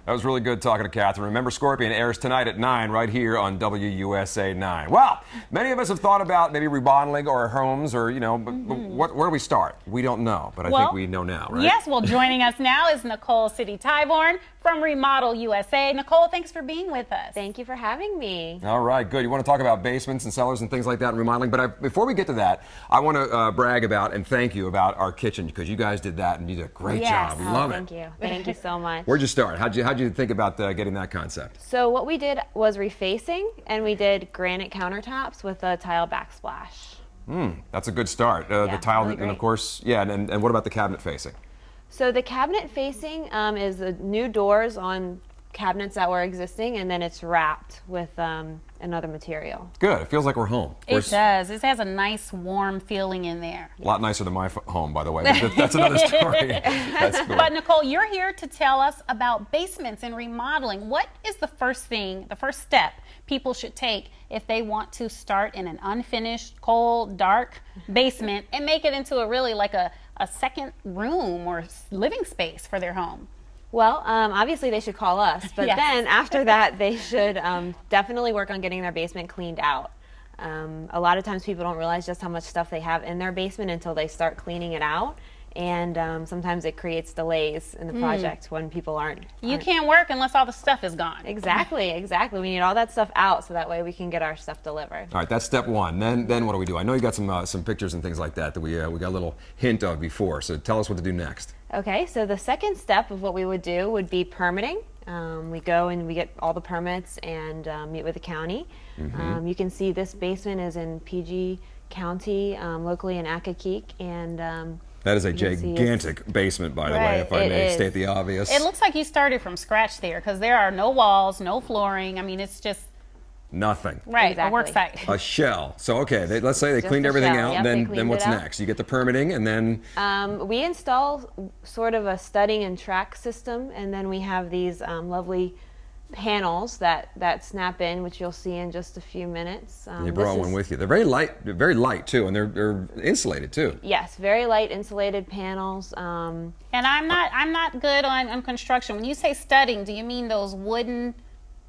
That was really good talking to Catherine. Remember, Scorpion airs tonight at 9 right here on WUSA 9. Well, many of us have thought about maybe remodeling our homes or, where do we start? We don't know, but I think we know now, right? Yes, well, joining us now is Nicole City-Tyborn from Remodel USA. Nicole, thanks for being with us. Thank you for having me. All right, good. You want to talk about basements and cellars and things like that and remodeling, but before we get to that, I want to brag about and thank you about our kitchen because you guys did that and you did a great job. We love it. Thank you. Thank you so much. Where'd you start? How'd you think about getting that concept? So what we did was refacing, and we did granite countertops with a tile backsplash. That's a good start. The tile, really and of course, and what about the cabinet facing? So the cabinet facing is the new doors on cabinets that were existing, and then it's wrapped with another material. Good. It feels like we're home. It does. It has a nice warm feeling in there. A lot nicer than my home, by the way. But that's another story. That's cool. But Nicole, you're here to tell us about basements and remodeling. What is the first step people should take if they want to start in an unfinished, cold, dark basement and make it into a second room or living space for their home? Well, obviously they should call us, but then after that they should definitely work on getting their basement cleaned out. A lot of times people don't realize just how much stuff they have in their basement until they start cleaning it out, and sometimes it creates delays in the project when people aren't. You can't work unless all the stuff is gone. Exactly, exactly. We need all that stuff out so that way we can get our stuff delivered. All right, that's step one. Then what do we do? I know you got some pictures and things like that we got a little hint of before, so tell us what to do next. Okay, so the second step of what we would do would be permitting. We go and we get all the permits and meet with the county. You can see this basement is in PG County, locally in Accokeek, and that is a gigantic basement, by the way, if I may state the obvious. It looks like you started from scratch there because there are no walls, no flooring. I mean, it's just nothing. Right, exactly. A work site. A shell. So, okay, let's say they cleaned everything out, and then what's next? You get the permitting, and then? We install sort of a studding and track system, and then we have these lovely panels that snap in, which you'll see in just a few minutes. You brought one with you. They're very light too, and they're insulated too. Yes, very light insulated panels. And I'm not good on construction. When you say studding, do you mean those wooden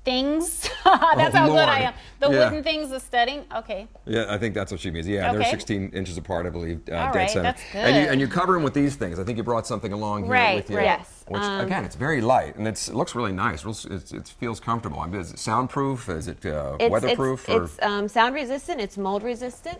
things? That's how good I am. The wooden things, the studding. Okay. Yeah, I think that's what she means. Yeah, they're 16 inches apart, I believe. All dead right, center. that's good. And you cover them with these things. I think you brought something along here with you. Yes. Which again, it's very light, and it looks really nice. It feels comfortable. I mean, is it soundproof? Is it weatherproof? It's sound resistant. It's mold resistant.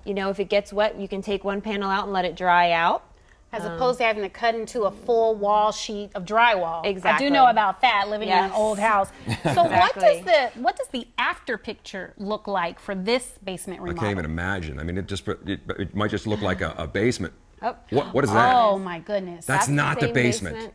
If it gets wet, you can take one panel out and let it dry out. As opposed to having to cut into a full wall sheet of drywall. Exactly. I do know about that, living in an old house. So what does the after picture look like for this basement remodel? I can't even imagine. I mean, it might just look like a basement. Oh. What is that? Oh my goodness. That's not the basement.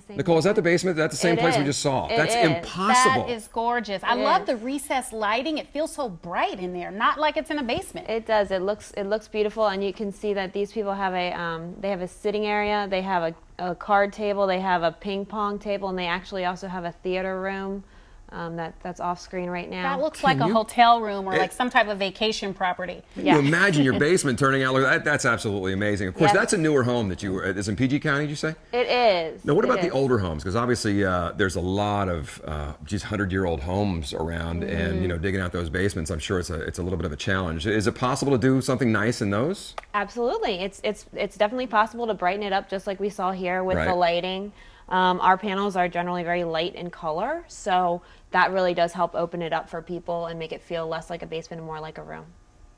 Nicole, is that the basement? That's the same place we just saw. That's impossible. That is gorgeous. I love the recessed lighting. It feels so bright in there, not like it's in a basement. It does. It looks beautiful, and you can see that these people have a sitting area. They have a card table. They have a ping pong table, and they actually also have a theater room. That's off screen right now. That looks like a hotel room or like some type of vacation property. Can you imagine your basement turning out like that? That's absolutely amazing. Of course, that's a newer home that is in PG County, did you say? It is. Now, what about the older homes? Because obviously there's a lot of 100-year-old homes around, and digging out those basements, I'm sure it's a little bit of a challenge. Is it possible to do something nice in those? Absolutely. It's definitely possible to brighten it up just like we saw here with the lighting. Our panels are generally very light in color, so that really does help open it up for people and make it feel less like a basement and more like a room.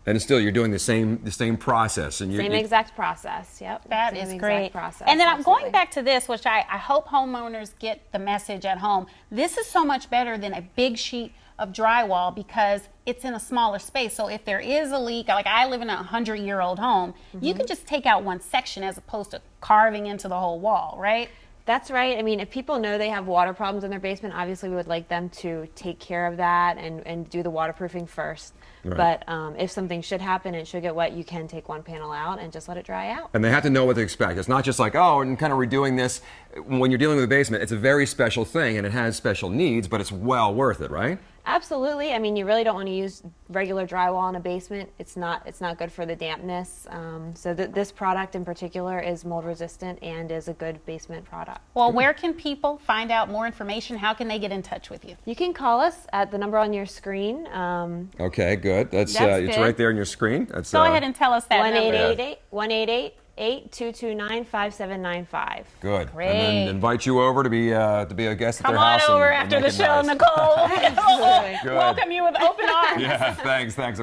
And still, you're doing the same process. And same exact process, yep. That is great. And then I'm going back to this, which I hope homeowners get the message at home. This is so much better than a big sheet of drywall because it's in a smaller space. So if there is a leak, like I live in a 100-year-old home, you can just take out one section as opposed to carving into the whole wall, right? That's right. I mean, if people know they have water problems in their basement, obviously we would like them to take care of that and do the waterproofing first. Right. But if something should happen and it should get wet, you can take one panel out and just let it dry out. And they have to know what to expect. It's not just like, oh, and kind of redoing this. When you're dealing with a basement, it's a very special thing and it has special needs, but it's well worth it, right? Absolutely. I mean, you really don't want to use regular drywall in a basement. It's not good for the dampness. So this product in particular is mold resistant and is a good basement product. Well, where can people find out more information? How can they get in touch with you? You can call us at the number on your screen. Okay, good. It's good. right there on your screen. That's, Go ahead and tell us that number. 1-888-8229-5795. Good. Great. And then invite you over to be a guest at their house. Come on over after the show, nice. Nicole. Absolutely. Welcome you with open arms. Yeah, thanks. Appreciate it.